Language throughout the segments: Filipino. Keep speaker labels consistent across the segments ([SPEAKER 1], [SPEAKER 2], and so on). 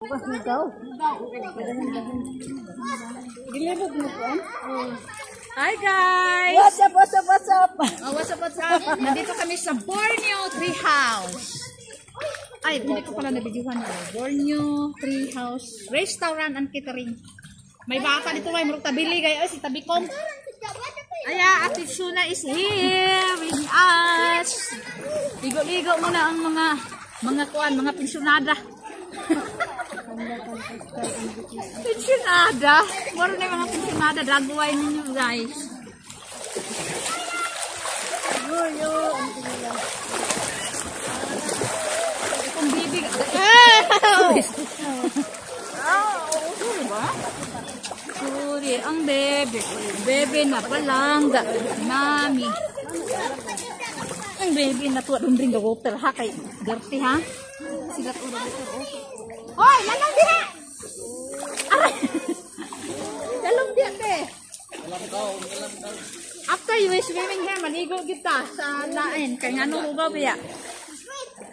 [SPEAKER 1] Hi guys!
[SPEAKER 2] What's up, what's up, what's up?
[SPEAKER 1] Oh, what's up, what's up? Nandito kami sa Borneo Tree House. Ay, hindi ko pala nabidyohan na. Borneo Tree House Restaurant and Catering. May bata dito guys, marunong tabili guys. Si Tabikom. Aya, Ate Shuna is here with us. Ligo-ligo muna ang mga pensyonada. Pensyonada? Meron na yung mga pensyonada. Dagway ninyo guys. Itong bibi. Sorry, ang bebe. Bebe na palangga. Mami. Ang bebe na tuwa doon rin the water ha. Kay dirty ha. Sila tuwa water. Hoy, lalong diha! Aray! Lalong diha te. After you swimming here, maligo kita sa lain. Kaya nga nung ugaw biya.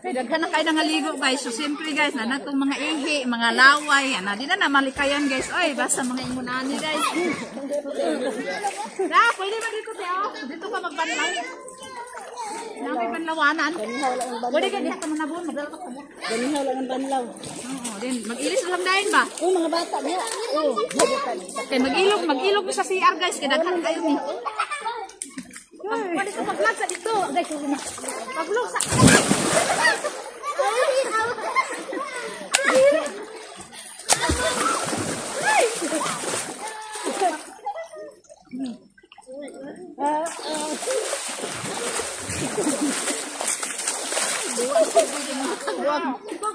[SPEAKER 1] Kaya daghan na kayo nangaligo guys. So simple guys, na itong mga ihi, mga laway. Di na malikayan guys. Oy, basta mga imunani guys. Pwede ba dito te? Dito ka magbanlaw. May panlawanan. Pwede ka diha ka manabon. Magdala ka mo.
[SPEAKER 2] Ganihaw lang ang banlaw.
[SPEAKER 1] Mag-ilis lang dahil ba?
[SPEAKER 2] Mga bata niya.
[SPEAKER 1] Okay, mag-ilog sa CR guys. Kaya daghan kayo ni. Pwede ka mag-vlog sa dito. Guys, mag-vlog sa...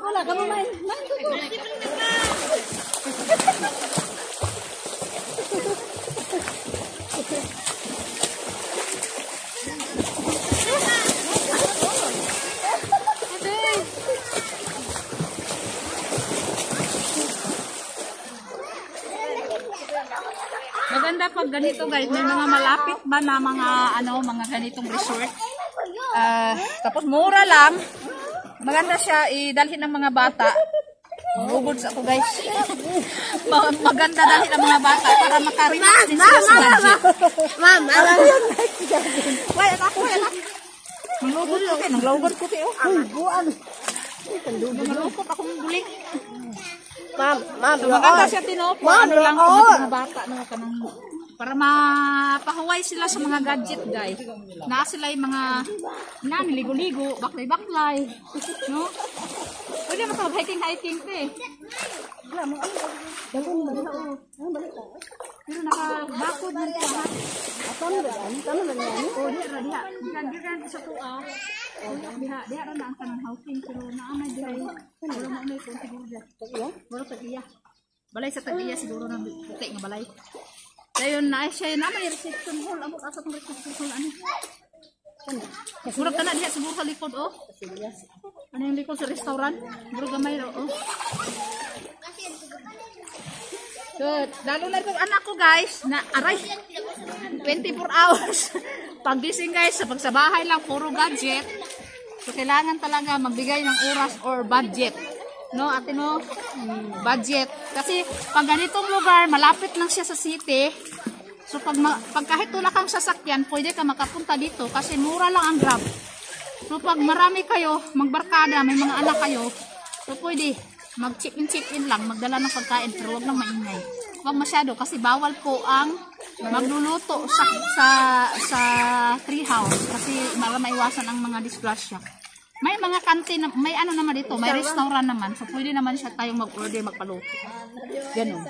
[SPEAKER 2] Wala ka mo main.
[SPEAKER 1] Maganda pag ganito guys, may mga malapit ba na mga ganitong resort. Tapos mura lang. Maganda siya idalhin ng mga bata. Rugods ako guys. Maganda dalhin ng mga bata para makarelax din sila sa budget.
[SPEAKER 2] Ma'am, alam yun.
[SPEAKER 1] Wait, ako. Nanglugod ko kayo.
[SPEAKER 2] Buwan.
[SPEAKER 1] Malukot akong guling.
[SPEAKER 2] Ma'am,
[SPEAKER 1] Maganda siya tinopo. Ano lang mga bata para mapahuway sila sa mga gadget guys. Na sila yung mga niligo-ligo, baklay-baklay. No? Pwede hiking te. Pero nakabakod na ito ha.
[SPEAKER 2] Tama ba niya?
[SPEAKER 1] O, diha. Diyan sa tuwa. Diha rin na ang kanang housing. Pero naamay diha. Wala mo may kung siguro dyan. Wala sa iya. Balay sa tag-iya siguro na puti nga balay. Dayon na siya na may reception hall. Abot asa tong reception hall ano? Murag kana diha siguro sa likod oh. Ano yung likod sa restaurant? Murag gamay oh. Good. Lalo na itong anak ko guys na aray 24 hours. Pagising guys sa pagsabahay lang puro gadget. So kailangan talaga magbigay ng oras or budget. No, ate no? Budget. Kasi pag ganitong lugar, malapit lang siya sa city. So pag kahit wala kang sasakyan, pwede ka makapunta dito kasi mura lang ang Grab. So pag marami kayo, magbarkada, may mga anak kayo, so pwede mag-check-in lang, magdala ng pagkain, pero wag lang maingay. Wag masyado kasi bawal po ang magluluto sa tree house kasi para maiwasan ang mga disgrasya. May mga kantin, may ano naman dito, may restaurant naman. So, pwede naman siya tayong mag-order, magpaluto. Ganun.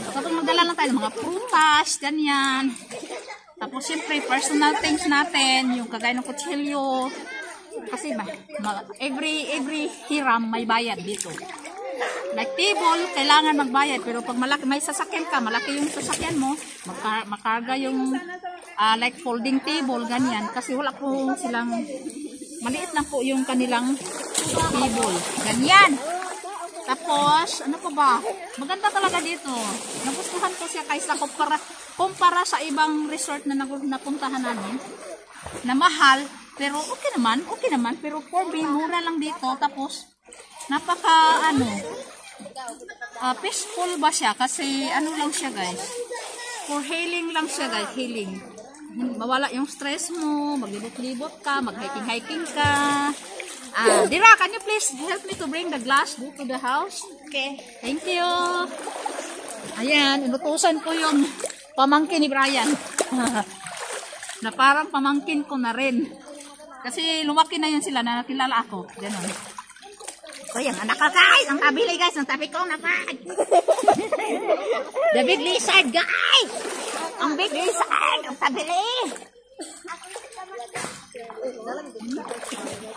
[SPEAKER 1] Tapos magdala lang tayo ng mga prutas, ganyan. Tapos, siyempre, personal things natin, yung kagaya ng kutsilyo. Kasi, every hiram may bayad dito. Like table, kailangan magbayad. Pero pag malaki, may sasakyan ka, malaki yung sasakyan mo, makarga yung like folding table, ganyan. Kasi wala po silang... Maliit lang po yung kanilang table. Ganyan. Tapos, ano pa ba? Maganda talaga dito. Nagustuhan ko siya kaysa kumpara sa ibang resort na napuntahan namin. Na mahal. Pero okay naman. Pero for me, mura lang dito. Tapos, napaka peaceful ba siya kasi ano lang siya guys, for healing lang siya guys, healing. Mawala yung stress mo, maglibot-libot ka, mag-hiking ka. Dira, can you please help me to bring the glass to the house?
[SPEAKER 2] Okay.
[SPEAKER 1] Thank you. Ayan, inutusan ko yung pamangkin ni Brian. Na parang pamangkin ko na rin. Kasi lumaki na yun sila na nakilala ako. Ganon. So yan, anak ka guys, ang tabili guys, ang tabi ko na bag. The big lizard guys. Ang big lizard, ang tabili.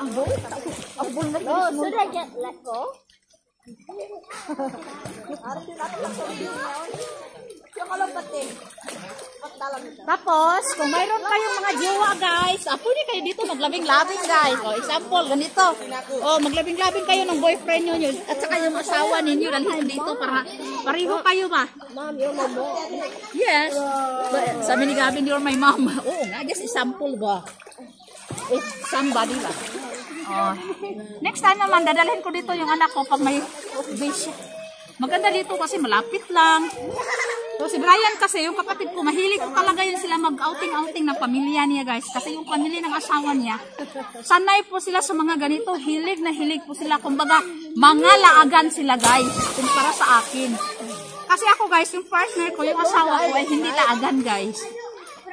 [SPEAKER 1] Ang bull? Ang bull na
[SPEAKER 2] Oh, should I just let go?
[SPEAKER 1] Tapos, kung mayroon kayong mga jowa guys, pwede kayo dito maglabing-labing guys. O, example, ganito. O, maglabing-labing kayo ng boyfriend nyo at saka yung asawa ninyo dalhin dito para pariho kayo ba?
[SPEAKER 2] Mom, you're my mom.
[SPEAKER 1] Yes. Sabi ni Gavin, you're my mom. Oo nga, just example ba? If somebody ba? Oh. Next time naman, dadalhin ko dito yung anak ko pag may vision. Maganda dito kasi malapit lang. So si Brian kasi, yung kapatid ko, mahilig ko talaga yun sila mag-outing-outing ng pamilya niya guys. Kasi yung pamilya ng asawa niya, sanay po sila sa mga ganito. Hilig na hilig po sila. Kumbaga, mga laagan sila guys, kumpara sa akin. Kasi ako guys, yung partner ko, yung asawa ko ay hindi laagan guys.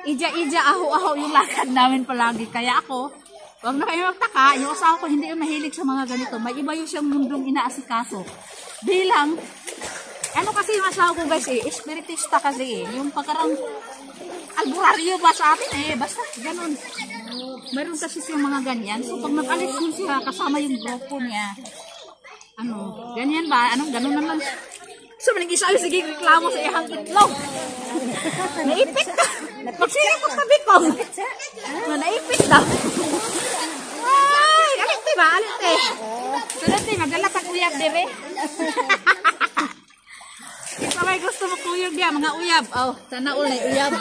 [SPEAKER 1] Ija-ija, aho-aho yung lakad namin palagi. Kaya ako, wag na kayo magtaka, yung asawa ko hindi yung mahilig sa mga ganito. May iba yung siyang mundong inaasikaso. Bilang, ano kasi yung asawa ko guys espiritista kasi yung pagkarang albularyo ba sa atin basta ganun. Meron kasi siyang mga ganyan. So pag nag-alis yun siya kasama yung grupo niya, ganyan ba? Ganun naman. So manag-isa yung sige reklamo sa ihang itlog. Naipit ka. Magsirip ko sabi ko. Naipit daw. Ay, alinte ba? Alinte. Alinte, magdala ka uyab, dere. Ito may gusto mo kuyog dia, mga uyab. Oh, sana all na uyab.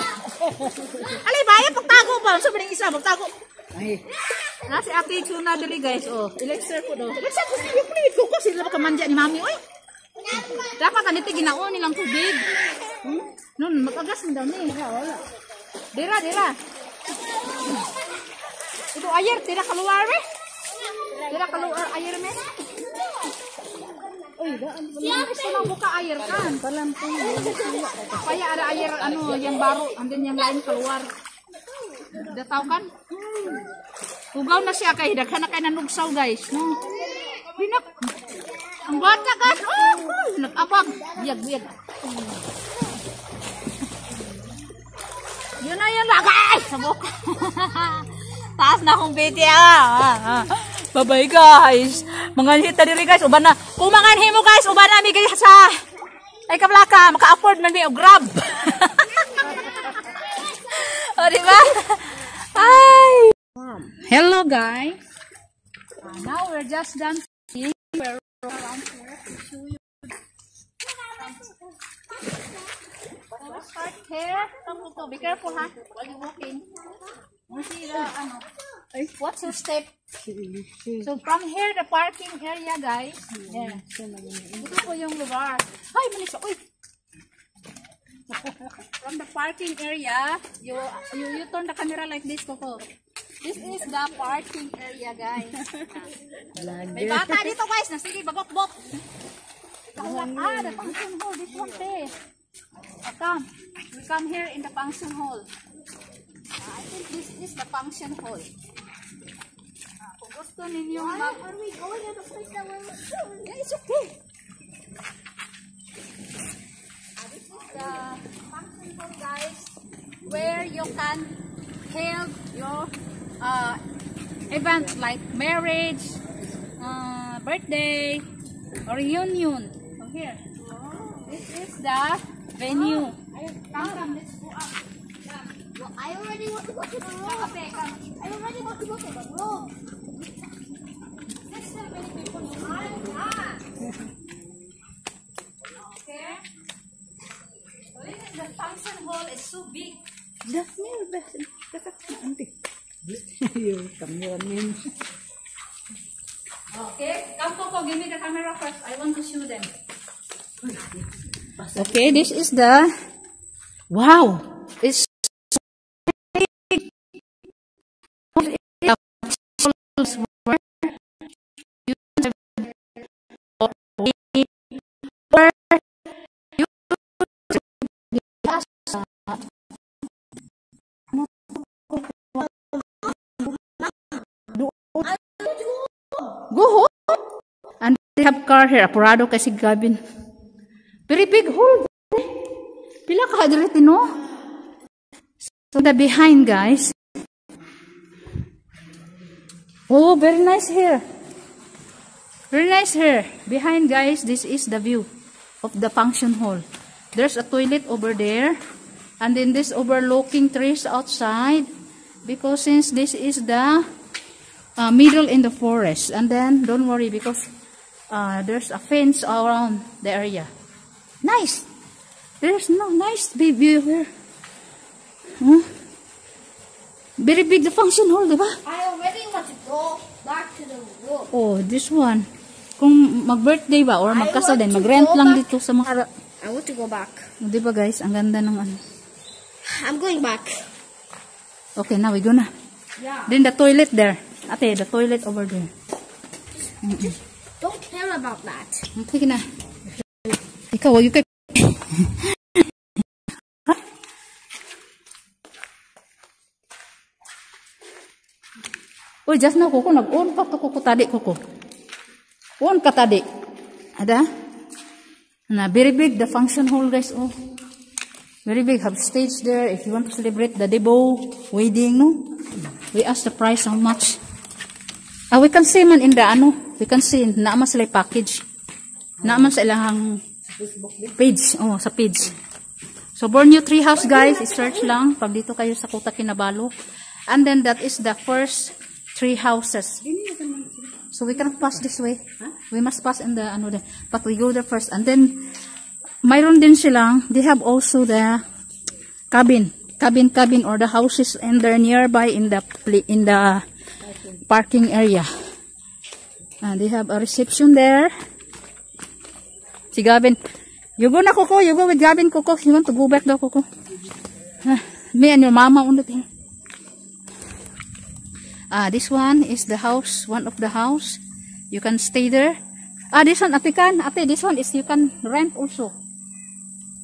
[SPEAKER 1] Alay, bayan, pagtago ba? Sabi ng isa, pagtago. Ay. Si Ate Chuna dali guys. Oh, elixir po daw. Elixir po siya, please. Kuko sila makamandya ni Mami. Uy. Dapat kaniti ginaon nilang tubig. Nun, magagas mo daw ni. Dira, dira. Ito ayer, tira kaluar eh. Tira kaluar ayer me. Uy, daan. Gusto lang buka ayer kan. Palampong. Kaya ada ayer, yang baru. Andin yang lain keluar. Udah tahu kan? Ugaw na siya kay daghan na kay nanugsaw guys. No. Binak. Ang bata kan. Nag-abang. Biyag-biyag. Yun na guys. Sabok. Taas na akong video. Bye-bye guys. Manganhita diri guys. Uban na. Kung manganhi mo guys, uban na mi guys sa ay kablaka. Maka-afford man mi og Grab. O diba? Hi. Hello guys. Now we're just done seeing. We're around here to show you. Let's start here. Be careful ha while you're walking. You see the what's your step? So from here the parking area guys. Yeah. Ito po yung lugar. Ay, manis. Uy. From the parking area, you turn the camera like this, Coco. This is the parking area, guys. May bata dito, guys. Sige, bagok-bok. The function hall. This one, there. Come. We come here in the function hall. I think this is the function hall. Kung gusto ninyo mag...
[SPEAKER 2] Are we going to the place that we're going?
[SPEAKER 1] Yeah, it's okay. This is the function hall, guys, where you can hold your event like marriage, birthday, or reunion. So here, this is the venue. Come, let's go up.
[SPEAKER 2] Well, I already want to go to the room.
[SPEAKER 1] Okay, come.
[SPEAKER 2] I already want to go to the room.
[SPEAKER 1] There's so many people in line. Okay. So this is the function hall. It's so big. Okay, come Coco, give me the camera. first. I want to show them. Okay, this is the... Wow! It's... Go home. And they have car here. Apurado kasi Gavin. Very big hole. Pila ka direct, no? So the behind, guys. Oh, very nice here. Very nice here. Behind, guys, this is the view of the function hall. There's a toilet over there. And then this overlooking trees outside. Because since this is the middle in the forest. And then, don't worry because there's a fence around the area. Nice! There's no nice view here. Huh? Very big the function hall, diba?
[SPEAKER 2] I already want to go back to the room.
[SPEAKER 1] Oh, this one. Kung mag-birthday ba or magkasal din, mag-rent lang dito sa mga...
[SPEAKER 2] I want to go back.
[SPEAKER 1] Oh, diba guys, ang ganda ng ano.
[SPEAKER 2] I'm going back.
[SPEAKER 1] Okay, now we go na.
[SPEAKER 2] Yeah.
[SPEAKER 1] Then the toilet there. Ate, the toilet over there.
[SPEAKER 2] Just don't care about that.
[SPEAKER 1] Okay na. Ikaw, you can... Uy, just now, kuko, nag-on pa to kuko tadi, kuko. On ka tadi. Ada? Na, very big, the function hall, guys, oh. Very big, have stage there, if you want to celebrate the debo, wedding, no? We ask the price, how much. We can see man in the, we can see, naaman sila package. Naaman sa ilang page, oh, sa page. So, Borneo Tree House, guys, i-search lang, pag dito kayo sa Kuta Kinabalu. And then, that is the first 3 houses. So we cannot pass this way. We must pass in the but we go there first. And then mayroon din silang, they have also the cabin or the houses and they're nearby in the parking area. And they have a reception there. Si Gavin, you go na Coco, you go with Gavin Coco. You want to go back daw Coco? Me and your mama on the thing. This one is the house, one of the house. You can stay there. This one, ate, this one is you can rent also.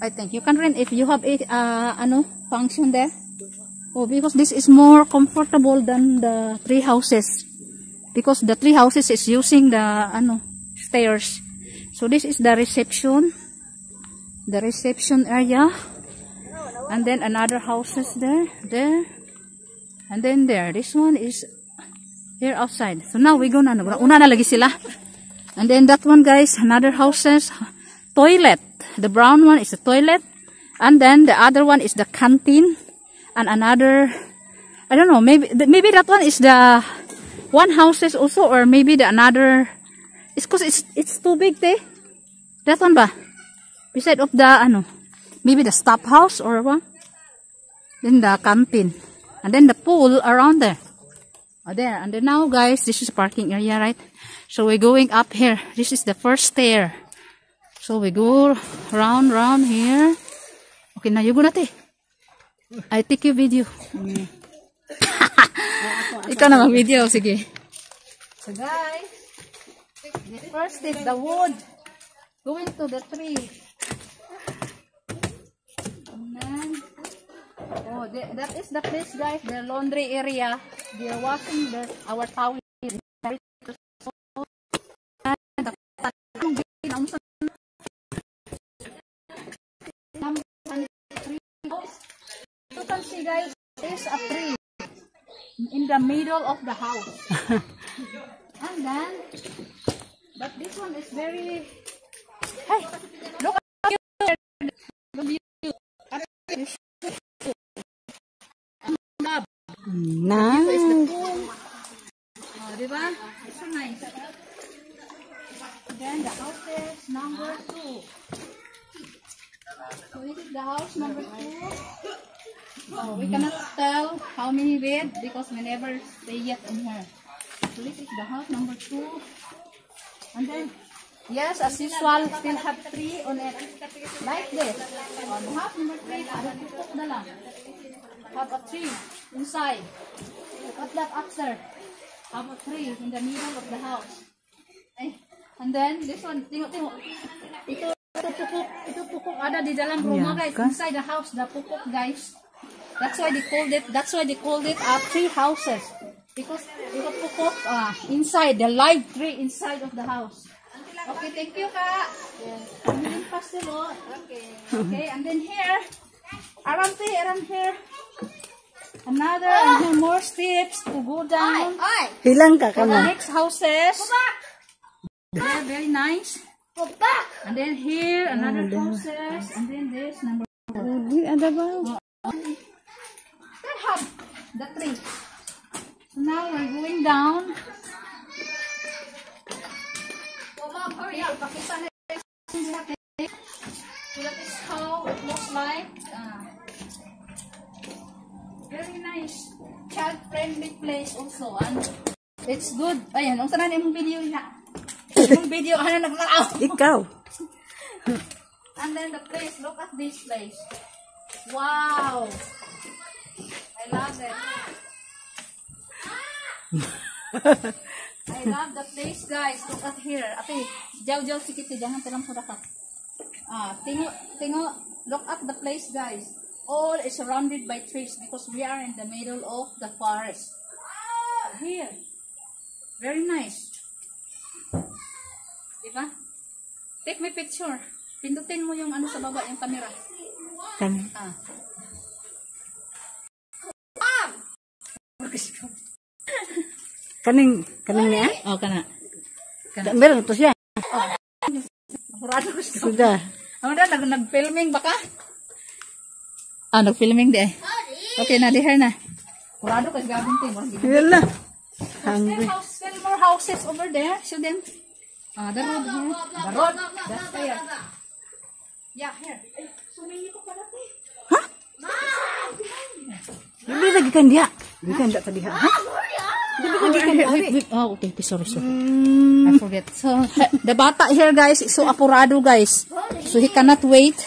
[SPEAKER 1] I think you can rent if you have a, function there. Oh, because this is more comfortable than the 3 houses. Because the 3 houses is using the, stairs. So this is the reception. The reception area. And then another houses there. And then there, this one is here outside. So now we go na. Una na lagi sila. And then that one, guys, another houses, toilet. The brown one is the toilet. And then the other one is the canteen. And another, I don't know, maybe that one is the one houses also, or maybe the another. It's cause it's too big, eh? That one ba? Beside of the maybe the staff house or what? Then the canteen. And then the pool around there. There. And then now, guys, this is parking area, right? So we're going up here. This is the first stair. So we go round here. Okay, now you go natin. I take your video. Ikaw na mag-video. Sige. So, guys, the first is the wood. Going to the tree. And then, oh, that is the place, guys, the laundry area. They're washing our towel. You can see, guys, there's a tree in the middle of the house. And then, but this one is very... Hey, look at the view.
[SPEAKER 2] Nice.
[SPEAKER 1] Is the pool. Diba? It's so nice. Then the house is number 2. So this is the house number 2. Oh, we cannot tell how many beds because we never stay yet in here. So this is the house number 2. And then Yes, as usual, still have 3 on it. Like this. On half number 3, parang pupok na lang. Have a 3 inside. Put that upstairs. Have a 3 in the middle of the house. And then, this one, tingo. Ito pupok ada di dalam rumah, guys. Inside the house, the pupok, guys. That's why they called it 3 houses. Because ito pupok inside, the live tree inside of the house. Okay, thank you, Kak. Ambilin pastel, oh. Okay, and then here, around here, another, and then more steps to go down.
[SPEAKER 3] Hilang ka
[SPEAKER 1] The
[SPEAKER 3] kamo.
[SPEAKER 1] next houses. Yeah, very nice. And then here, another houses, and then this number 4.
[SPEAKER 3] Di ada ba?
[SPEAKER 1] Then have the 3. So now we're going down. Okay, ipakita na so that is how it looks like. Very nice, child-friendly place also, and it's good. Ayan, ang sana yung video niya. Yung video, nagmalaw.
[SPEAKER 3] Ikaw.
[SPEAKER 1] And then the place, look at this place. Wow! I love it. I love the place, guys. Look at here. Ate, jaw sikit jangan telang pura ka. Tingo, look at the place, guys. All is surrounded by trees because we are in the middle of the forest. Here. Very nice. Diba? Take me picture. Pindutin mo yung ano sa baba, yung camera.
[SPEAKER 3] Kani. Kaning niya?
[SPEAKER 1] Oh, kana.
[SPEAKER 3] Meron to siya.
[SPEAKER 1] Murado ko siya.
[SPEAKER 3] Sudah.
[SPEAKER 1] Ano na, nag-filming baka? Nag-filming di eh. Okay na, diher na. Murado ka, gabing ting.
[SPEAKER 3] Yala. Hungry.
[SPEAKER 1] Still more houses over there. Show them. The road here. The road. That's there. Yeah, here. Sumili ko pala tayo.
[SPEAKER 3] Ha? Hindi lagi kan dia. Hindi kan tak tadi ha.
[SPEAKER 1] Wait. Oh, okay. Sorry. I forget. So, the bata here, guys, is so apurado, guys. So, he cannot wait.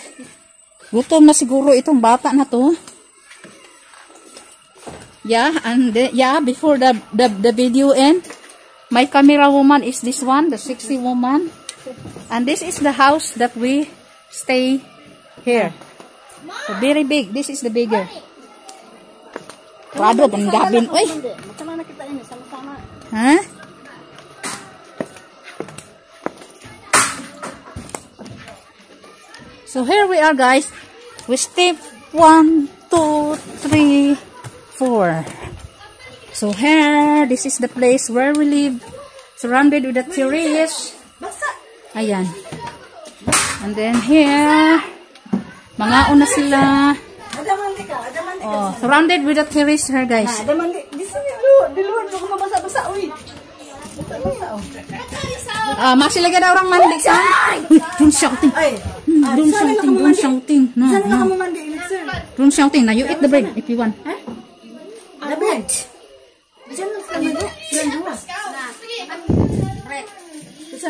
[SPEAKER 1] Gutom na siguro itong bata na to. Yeah, and before the video end, my camera woman is this one, the sexy woman. And this is the house that we stay here. So, very big. This is the bigger. Rado, panggabin. Uy!
[SPEAKER 3] Macam mana kita ini sama-sama?
[SPEAKER 1] Huh? So here we are, guys. We step 1, 2, 3, 4. So here, this is the place where we live, surrounded with the trees. Ayan. And then here, mga una sila. Oh, surrounded with the trees here, guys.
[SPEAKER 3] Ada mandi di sini dulu, di luar juga mabasa-basa, uy.
[SPEAKER 1] Masih lagi ada orang mandi kan? Don't shouting. Don't shouting. No.
[SPEAKER 3] Sana kamu mandi ini, sir.
[SPEAKER 1] Don't shouting. Now you eat the bread if you want.
[SPEAKER 3] Ada bread. Jangan sama dia, jangan dua.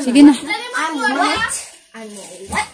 [SPEAKER 1] Sige na.
[SPEAKER 3] I'm wet.